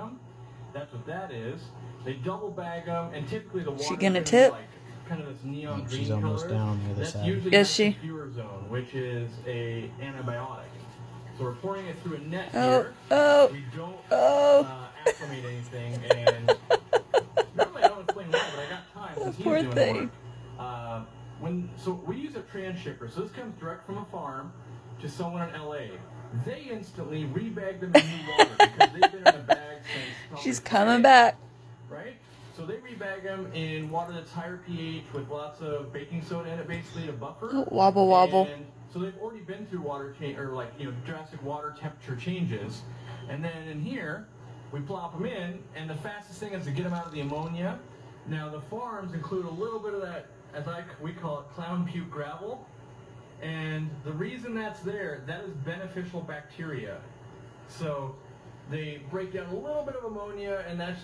them. That's what that is. They double bag them, and typically the water She gonna is tip? like kind of this neon green She's almost color. down the other That's side. usually Is she? Kirros, which is a antibiotic. So we're pouring it through a net Oh, here. oh, We don't oh. acclimate anything, and normally I don't explain why, but I got time since he's Poor doing thing. the work. So we use a transshipper, so this comes direct from a farm to someone in LA. They instantly rebag them in new water because they've been in a bag since. She's coming back. Right? So they rebag them in water that's higher pH with lots of baking soda in it, basically to buffer. Oh, wobble, wobble. And so they've already been through water change, or like, drastic water temperature changes. And then in here, we plop them in, and the fastest thing is to get them out of the ammonia. Now the farms include a little bit of that, we call it clown puke gravel. And the reason that's there, that is beneficial bacteria. So they break down a little bit of ammonia, and that's